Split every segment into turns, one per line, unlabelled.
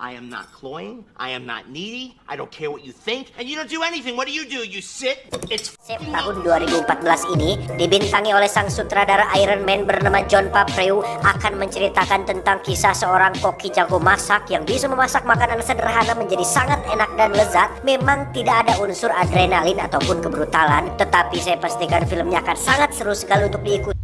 I am not cloying, I am not needy, I don't care what you think, and you don't do anything. What do? You sit, it's...
Tahun 2014 ini dibintangi oleh sang sutradara Iron Man bernama Jon Favreau akan menceritakan tentang kisah seorang koki jago masak yang bisa memasak makanan sederhana menjadi sangat enak dan lezat. Memang tidak ada unsur adrenalin ataupun kebrutalan, tetapi saya pastikan filmnya akan sangat seru sekali untuk diikuti.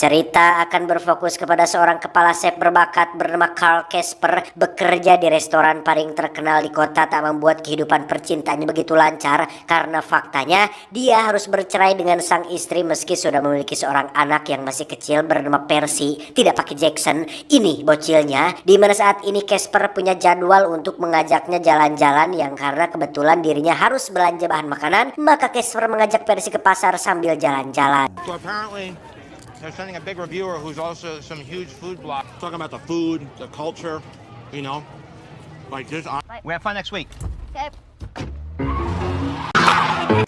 Cerita akan berfokus kepada seorang kepala chef berbakat bernama Carl Casper bekerja di restoran paling terkenal di kota. Tak membuat kehidupan percintaannya begitu lancar karena faktanya dia harus bercerai dengan sang istri meski sudah memiliki seorang anak yang masih kecil bernama Percy, tidak pakai Jackson. Ini bocilnya, di mana saat ini Casper punya jadwal untuk mengajaknya jalan-jalan yang karena kebetulan dirinya harus belanja bahan makanan, maka Casper mengajak Percy ke pasar sambil jalan-jalan.
So apparently they're sending a big reviewer who's also some huge food blog talking about the food, the culture, you know, like this. We have fun next week.
Okay.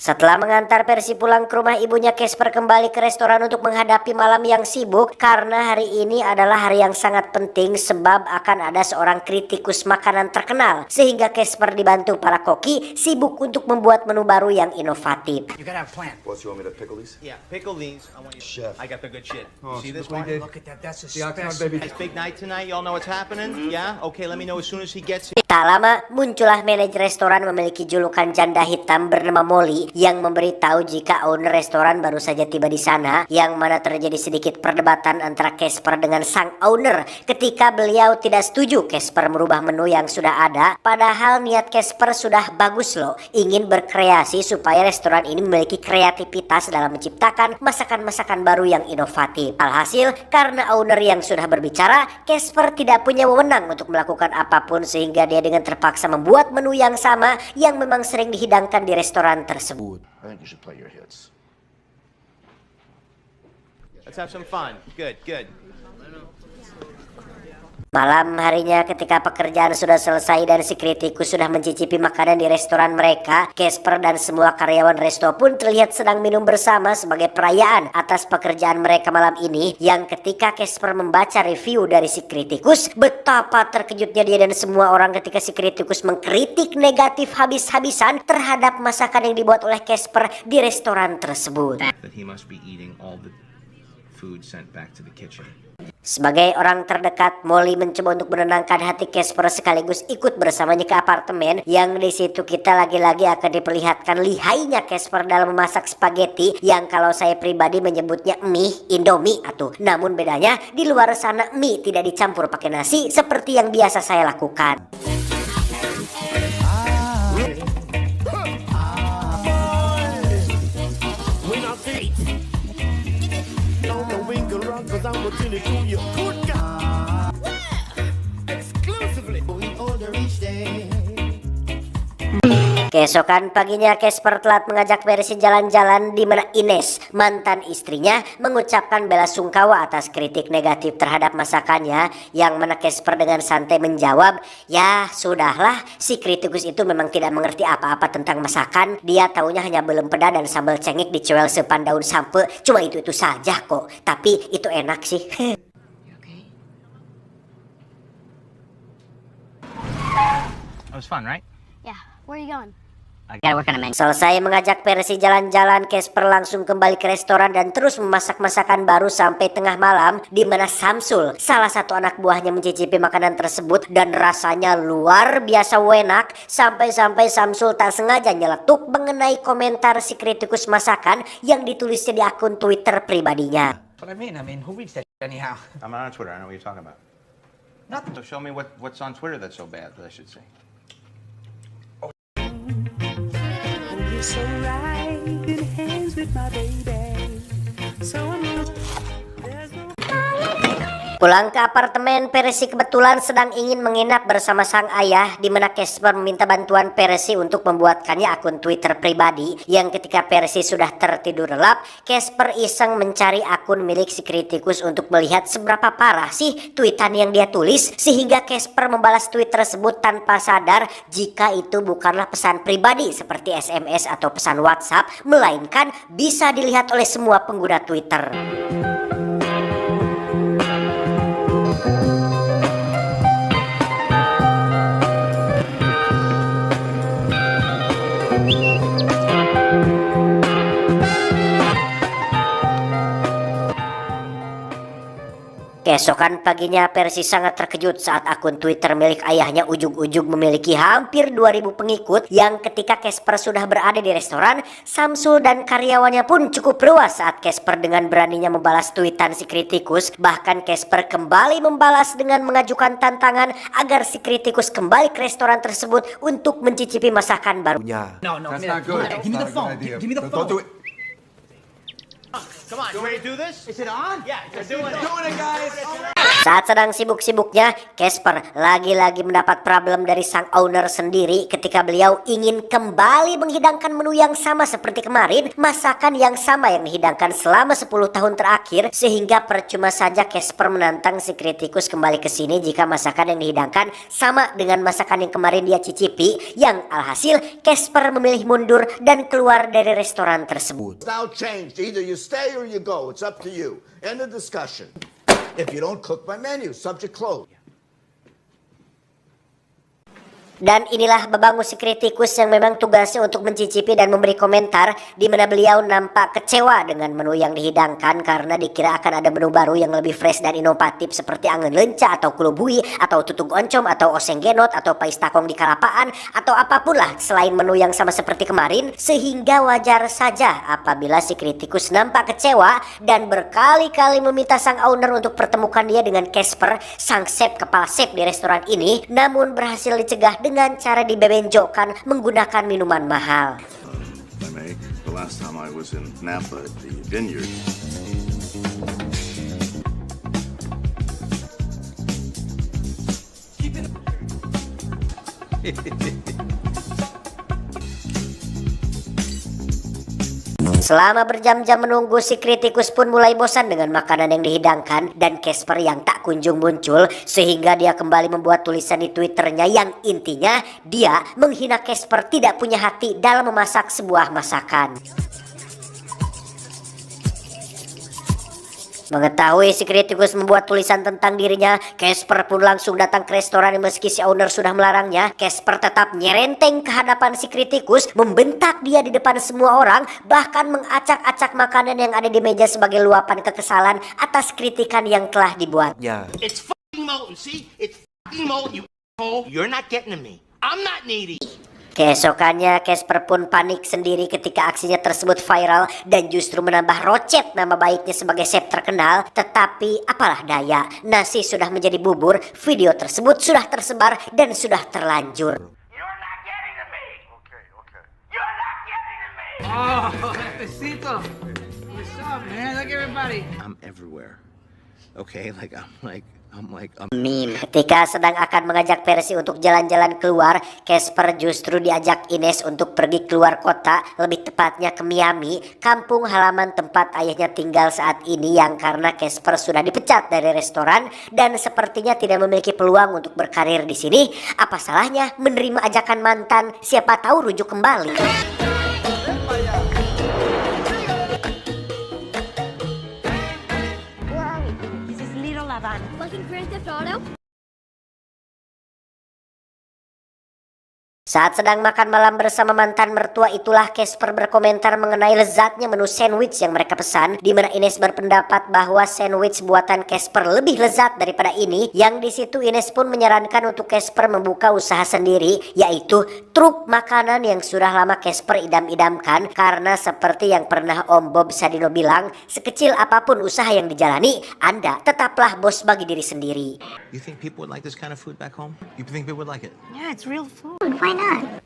Setelah mengantar Percy pulang ke rumah ibunya, Casper kembali ke restoran untuk menghadapi malam yang sibuk karena hari ini adalah hari yang sangat penting sebab akan ada seorang kritikus makanan terkenal, sehingga Casper dibantu para koki sibuk untuk membuat menu baru yang inovatif.
You gotta have a plan.
What, you want me to pickle these?
Yeah, pickle these. I want you.
Chef.
I got the good shit.
Oh,
See this
look
one?
what he did.
Look at that. That's a
Yeah, come on, baby.
It's big night tonight. Y'all know what's happening? Yeah. Okay. Let me know as soon as he gets here.
Tak lama muncullah manajer restoran memiliki julukan janda hitam bernama Molly yang memberitahu jika owner restoran baru saja tiba di sana, yang mana terjadi sedikit perdebatan antara Casper dengan sang owner ketika beliau tidak setuju Casper merubah menu yang sudah ada, padahal niat Casper sudah bagus loh, ingin berkreasi supaya restoran ini memiliki kreativitas dalam menciptakan masakan-masakan baru yang inovatif. Alhasil karena owner yang sudah berbicara, Casper tidak punya wewenang untuk melakukan apapun sehingga dia dengan terpaksa membuat menu yang sama yang memang sering dihidangkan di restoran tersebut.
I think you should play your hits.
Let's have some fun. Good. Good.
Malam harinya ketika pekerjaan sudah selesai dan si kritikus sudah mencicipi makanan di restoran mereka, Casper dan semua karyawan resto pun terlihat sedang minum bersama sebagai perayaan atas pekerjaan mereka malam ini, yang ketika Casper membaca review dari si kritikus, betapa terkejutnya dia dan semua orang ketika si kritikus mengkritik negatif habis-habisan terhadap masakan yang dibuat oleh Casper di restoran tersebut.
That he must be eating all the food sent back to the kitchen.
Sebagai orang terdekat, Molly mencoba untuk menenangkan hati Casper sekaligus ikut bersamanya ke apartemen, yang di situ kita lagi-lagi akan diperlihatkan lihainya Casper dalam memasak spaghetti yang kalau saya pribadi menyebutnya mie Indomie atuh. Namun bedanya di luar sana mie tidak dicampur pakai nasi seperti yang biasa saya lakukan. Keesokan paginya Casper telah mengajak Percy jalan-jalan, di mana Ines, mantan istrinya, mengucapkan bela sungkawa atas kritik negatif terhadap masakannya, yang mana Casper dengan santai menjawab, "Ya sudahlah, si kritikus itu memang tidak mengerti apa-apa tentang masakan. Dia taunya hanya belum peda dan sambal cengek dicuel sepan daun sampe. Cuma itu saja kok. Tapi itu enak sih."
It was fun, right?
Yeah. Where are you going?
Selesai mengajak Percy jalan-jalan, Casper langsung kembali ke restoran dan terus memasak masakan baru sampai tengah malam, di mana Samsul, salah satu anak buahnya, mencicipi makanan tersebut dan rasanya luar biasa enak, sampai-sampai Samsul tak sengaja nyeletuk mengenai komentar si kritikus masakan yang ditulisnya di akun Twitter pribadinya.
What I mean, who reads that anyhow?
I'm not on Twitter. I know what you're talking about.
Nothing.
So show me what's on Twitter that's so bad that I should say.
So right in hands with my baby. So
Pulang ke apartemen, Percy kebetulan sedang ingin menginap bersama sang ayah, di mana Casper meminta bantuan Percy untuk membuatkannya akun Twitter pribadi. Yang ketika Percy sudah tertidur lelap, Casper iseng mencari akun milik si kritikus untuk melihat seberapa parah sih tweetan yang dia tulis, sehingga Casper membalas tweet tersebut tanpa sadar jika itu bukanlah pesan pribadi seperti SMS atau pesan WhatsApp, melainkan bisa dilihat oleh semua pengguna Twitter. Keesokan paginya, Percy sangat terkejut saat akun Twitter milik ayahnya ujug-ujug memiliki hampir 2000 pengikut, yang ketika Casper sudah berada di restoran, Samsul dan karyawannya pun cukup puas saat Casper dengan beraninya membalas tweetan si kritikus. Bahkan Casper kembali membalas dengan mengajukan tantangan agar si kritikus kembali ke restoran tersebut untuk mencicipi masakan baru.
No,
That's not good.
Give me the
That's not a
phone.
good idea.
Give me the
Don't do
phone.
it.
Come on, you ready to do this?
Is it on?
Yeah, you're doing it.
guys.
Saat sedang sibuk-sibuknya, Casper lagi-lagi mendapat problem dari sang owner sendiri ketika beliau ingin kembali menghidangkan menu yang sama seperti kemarin, masakan yang sama yang dihidangkan selama 10 tahun terakhir, sehingga percuma saja Casper menantang si kritikus kembali ke sini jika masakan yang dihidangkan sama dengan masakan yang kemarin dia cicipi, yang alhasil Casper memilih mundur dan keluar dari restoran tersebut.
Now changed. Either you stay or you go. It's up to you. End of discussion. If you don't cook my menu, subject closed.
Dan inilah Babangu si kritikus yang memang tugasnya untuk mencicipi dan memberi komentar, di mana beliau nampak kecewa dengan menu yang dihidangkan karena dikira akan ada menu baru yang lebih fresh dan inovatif seperti angin lenca atau kulubui atau tutug oncom atau oseng genot atau pais takong di Kalapaan atau apapun lah selain menu yang sama seperti kemarin, sehingga wajar saja apabila si kritikus nampak kecewa dan berkali-kali meminta sang owner untuk pertemukan dia dengan Casper, sang chef kepala chef di restoran ini, namun berhasil dicegah dengan cara dibebenjokkan menggunakan minuman mahal.
The last time I was in Napa at the vineyard.
Selama berjam-jam menunggu, si kritikus pun mulai bosan dengan makanan yang dihidangkan dan Casper yang tak kunjung muncul, sehingga dia kembali membuat tulisan di Twitternya yang intinya dia menghina Casper tidak punya hati dalam memasak sebuah masakan. Mengetahui si kritikus membuat tulisan tentang dirinya, Casper pun langsung datang ke restoran meski si owner sudah melarangnya. Casper tetap nyerenteng ke hadapan si kritikus, membentak dia di depan semua orang, bahkan mengacak-acak makanan yang ada di meja sebagai luapan kekesalan atas kritikan yang telah dibuatnya.
It's fucking molten, see? It's fucking molten, you asshole. You're not getting to me. I'm not needy.
Keesokannya, Casper pun panik sendiri ketika aksinya tersebut viral dan justru menambah rocet nama baiknya sebagai chef terkenal. Tetapi apalah daya, nasi sudah menjadi bubur, video tersebut sudah tersebar dan sudah terlanjur.
You're not getting to me. Okay. You're not getting to me.
Oh, Jefecito. What's up, man? Look everybody.
I'm everywhere. Okay,
Ketika sedang akan mengajak Percy untuk jalan-jalan keluar, Casper justru diajak Ines untuk pergi keluar kota, lebih tepatnya ke Miami, kampung halaman tempat ayahnya tinggal saat ini, yang karena Casper sudah dipecat dari restoran dan sepertinya tidak memiliki peluang untuk berkarir di sini. Apa salahnya menerima ajakan mantan, siapa tahu rujuk kembali.
This is Little Lavan. Like in Grand Theft Auto?
Saat sedang makan malam bersama mantan mertua itulah Casper berkomentar mengenai lezatnya menu sandwich yang mereka pesan, di mana Ines berpendapat bahwa sandwich buatan Casper lebih lezat daripada ini, yang di situ Ines pun menyarankan untuk Casper membuka usaha sendiri, yaitu truk makanan yang sudah lama Casper idam-idamkan, karena seperti yang pernah Om Bob Sadino bilang, sekecil apapun usaha yang dijalani, Anda tetaplah bos bagi diri sendiri.
You think people would like this kind of food back home? You think people would like it?
Yeah, it's real food. Why not?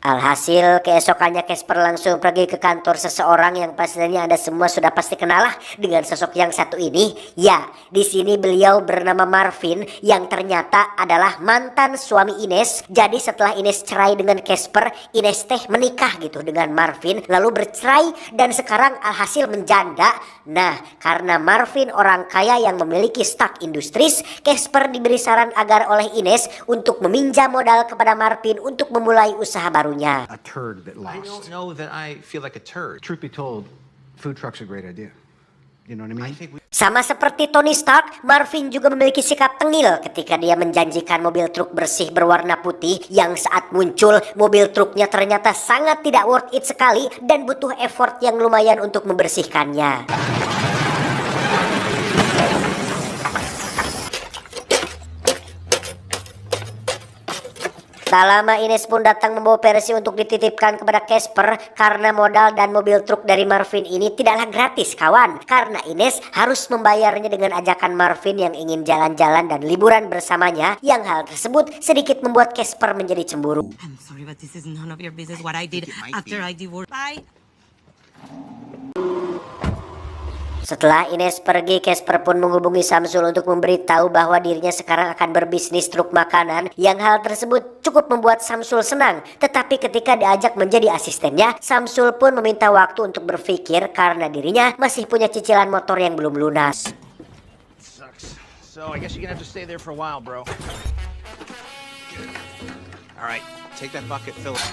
Alhasil keesokannya Casper langsung pergi ke kantor seseorang yang pastinya Anda semua sudah pasti kenal lah dengan sosok yang satu ini. Ya, di sini beliau bernama Marvin yang ternyata adalah mantan suami Ines. Jadi setelah Ines cerai dengan Casper, Ines teh menikah gitu dengan Marvin, lalu bercerai dan sekarang alhasil menjanda. Nah, karena Marvin orang kaya yang memiliki Stark Industries, Casper diberi saran agar oleh Ines untuk meminjam modal kepada Marvin untuk memulai usaha barunya.
A turd that
I
lost.
don't know that I feel like a turd.
Truth be told, food truck's a great idea. You know what I mean?
I think we
Sama seperti Tony Stark, Marvin juga memiliki sikap tengil ketika dia menjanjikan mobil truk bersih berwarna putih yang saat muncul, mobil truknya ternyata sangat tidak worth it sekali dan butuh effort yang lumayan untuk membersihkannya. Tak lama Ines pun datang membawa Percy untuk dititipkan kepada Casper karena modal dan mobil truk dari Marvin ini tidaklah gratis kawan. Karena Ines harus membayarnya dengan ajakan Marvin yang ingin jalan-jalan dan liburan bersamanya, yang hal tersebut sedikit membuat Casper menjadi cemburu.
I'm sorry, but this is none of your business what I did after I divorced. Bye.
Setelah Ines pergi, Casper pun menghubungi Samsul untuk memberitahu bahwa dirinya sekarang akan berbisnis truk makanan, yang hal tersebut cukup membuat Samsul senang. Tetapi ketika diajak menjadi asistennya, Samsul pun meminta waktu untuk berpikir karena dirinya masih punya cicilan motor yang belum lunas.
Sucks. So I guess you're gonna have to stay there for a while, bro. All right, take that bucket, fill it.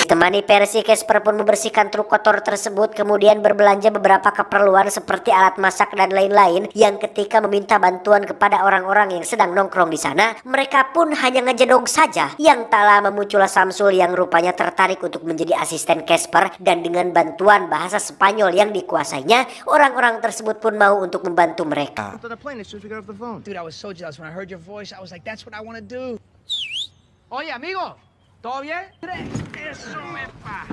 Ditemani Percy, Casper pun membersihkan truk kotor tersebut, kemudian berbelanja beberapa keperluan seperti alat masak dan lain-lain, yang ketika meminta bantuan kepada orang-orang yang sedang nongkrong di sana, mereka pun hanya ngejedong saja. Yang tak lama muncullah Samsul yang rupanya tertarik untuk menjadi asisten Casper, dan dengan bantuan bahasa Spanyol yang dikuasainya, orang-orang tersebut pun mau untuk membantu mereka.
To the plane as soon as we got off the phone.
Dude, I was so jealous when I heard your voice. I was like, that's what I want to do. Oye, amigo. ¿Todo bien? Eso me pa.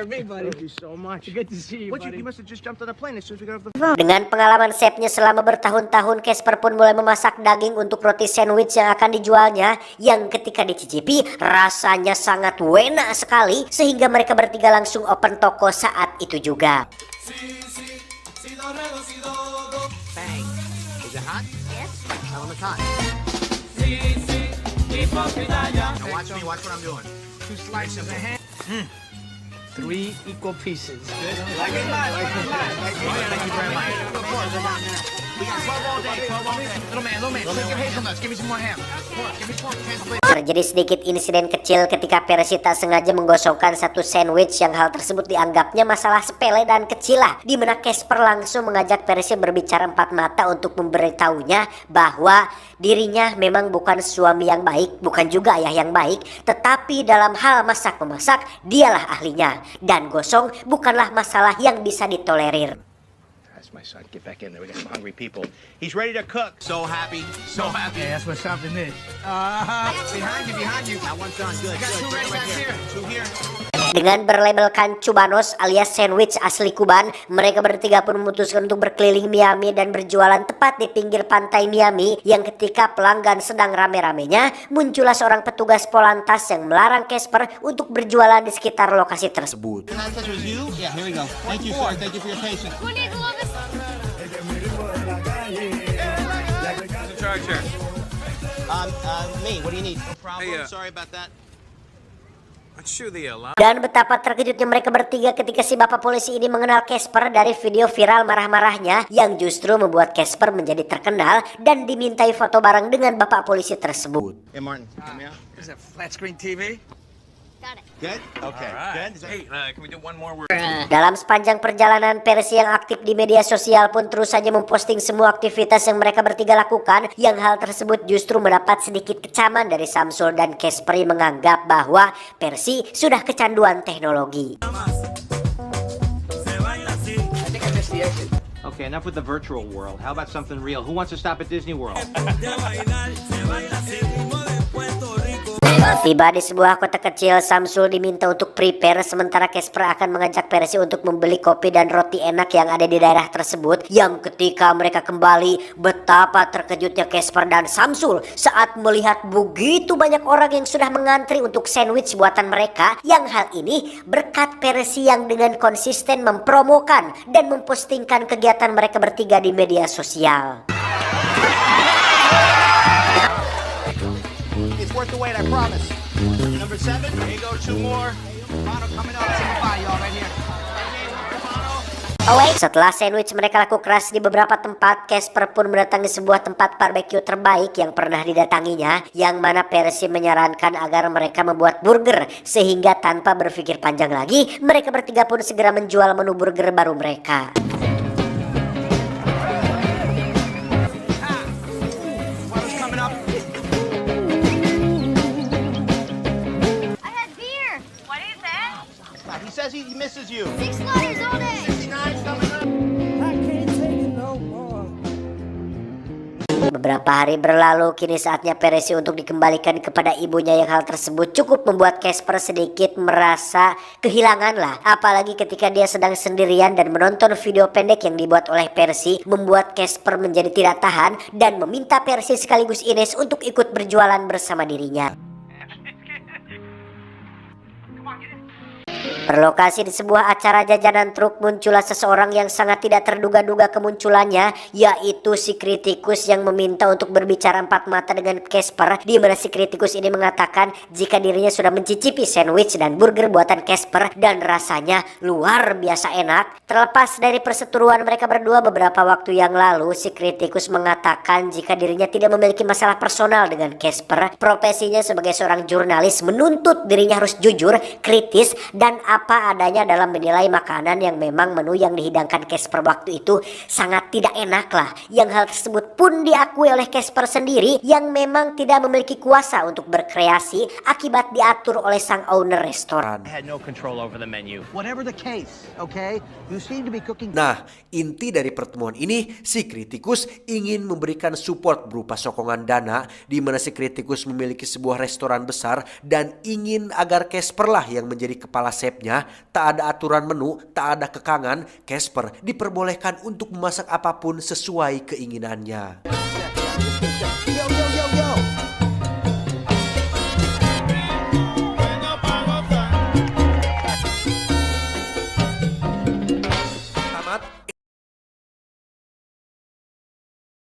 Everybody.
Thank you so much.
Good to see you, buddy.
You must have just jumped on the plane as soon as we got off the phone.
Dengan pengalaman chefnya selama bertahun-tahun, Casper pun mulai memasak daging untuk roti sandwich yang akan dijualnya, yang ketika dicicipi rasanya sangat enak sekali, sehingga mereka bertiga langsung open toko saat itu juga.
Bang. Is it hot? Yes. Tell them it's hot. Now watch me, watch what I'm doing.
2 slices of ham. 3 equal pieces. Good.
Thank you very much. We got 12 all day, 12 all day.
Little man, take your hazelnuts. Give me some more ham. Pork, give me pork.
Terjadi sedikit insiden kecil ketika Percy tak sengaja menggosokkan satu sandwich, yang hal tersebut dianggapnya masalah sepele dan kecil lah, di mana Casper langsung mengajak Percy berbicara empat mata untuk memberitahunya bahwa dirinya memang bukan suami yang baik, bukan juga ayah yang baik, tetapi dalam hal masak-memasak dialah ahlinya, dan gosong bukanlah masalah yang bisa ditolerir.
That's my son. Get back in there. We got some hungry people. He's ready to cook. So happy. So happy.
Yeah, that's what something is. Behind you.
That one's done. Good.
Got
Good.
2 right
Right
back
here.
here.
2 here.
Dengan berlabelkan Cubanos alias sandwich asli Kuban, mereka bertiga pun memutuskan untuk berkeliling Miami dan berjualan tepat di pinggir pantai Miami, yang ketika pelanggan sedang rame-ramenya, muncullah seorang petugas Polantas yang melarang Casper untuk berjualan di sekitar lokasi tersebut.
That was you? Yeah, here we go. Thank you, sir. Thank you for your patience.
Who needs a little bit?
Who's in charge here?
Me. What do you need? No problem.
Hey,
Sorry about that.
Let's shoot the alarm.
Dan betapa terkejutnya mereka bertiga ketika si bapak polisi ini mengenal Casper dari video viral marah-marahnya, yang justru membuat Casper menjadi terkenal dan dimintai foto bareng dengan bapak polisi tersebut.
Hey, Martin. Come here.
Is that flat screen TV?
Got it.
Good? Okay. Good. Is that...
Hey, can we do one more word?
Dalam sepanjang perjalanan, Percy yang aktif di media sosial pun terus saja memposting semua aktivitas yang mereka bertiga lakukan, yang hal tersebut justru mendapat sedikit kecaman dari Samsul dan Casper yang menganggap bahwa Percy sudah kecanduan teknologi.
Okay, enough with the virtual world. How about something real? Who wants to stop at Disney World?
Tiba di sebuah kota kecil, Samsul diminta untuk prepare sementara Casper akan mengajak Percy untuk membeli kopi dan roti enak yang ada di daerah tersebut. Yang ketika mereka kembali, betapa terkejutnya Casper dan Samsul saat melihat begitu banyak orang yang sudah mengantri untuk sandwich buatan mereka. Yang hal ini berkat Percy yang dengan konsisten mempromokan dan mempostingkan kegiatan mereka bertiga di media sosial.
It's worth the wait, I promise. Number 7, here you go, 2 more. Mono coming up, say goodbye, y'all, right here.
Setelah sandwich mereka laku keras di beberapa tempat, Casper pun mendatangi sebuah tempat barbecue terbaik yang pernah didatanginya, yang mana Percy menyarankan agar mereka membuat burger, sehingga tanpa berpikir panjang lagi, mereka bertiga pun segera menjual menu burger baru mereka.
He says he misses you.
6 letters all day.
69 coming up.
Beberapa hari berlalu, kini saatnya Percy untuk dikembalikan kepada ibunya, yang hal tersebut cukup membuat Casper sedikit merasa kehilangan lah. Apalagi ketika dia sedang sendirian dan menonton video pendek yang dibuat oleh Percy, membuat Casper menjadi tidak tahan dan meminta Percy sekaligus Ines untuk ikut berjualan bersama dirinya. Berlokasi di sebuah acara jajanan truk, muncullah seseorang yang sangat tidak terduga-duga kemunculannya, yaitu si kritikus yang meminta untuk berbicara empat mata dengan Casper, di mana si kritikus ini mengatakan jika dirinya sudah mencicipi sandwich dan burger buatan Casper dan rasanya luar biasa enak. Terlepas dari perseteruan mereka berdua beberapa waktu yang lalu, si kritikus mengatakan jika dirinya tidak memiliki masalah personal dengan Casper. Profesinya sebagai seorang jurnalis menuntut dirinya harus jujur, kritis, dan apa adanya dalam menilai makanan, yang memang menu yang dihidangkan Casper waktu itu sangat tidak enak lah. Yang hal tersebut pun diakui oleh Casper sendiri, yang memang tidak memiliki kuasa untuk berkreasi akibat diatur oleh sang owner restoran.
I had no control over the menu.
Whatever the case, okay? You seem to be cooking.
Nah, inti dari pertemuan ini, si kritikus ingin memberikan support berupa sokongan dana, di mana si kritikus memiliki sebuah restoran besar dan ingin agar Casper lah yang menjadi kepala chefnya. Tak ada aturan menu, tak ada kekangan, Casper diperbolehkan untuk memasak apapun sesuai keinginannya.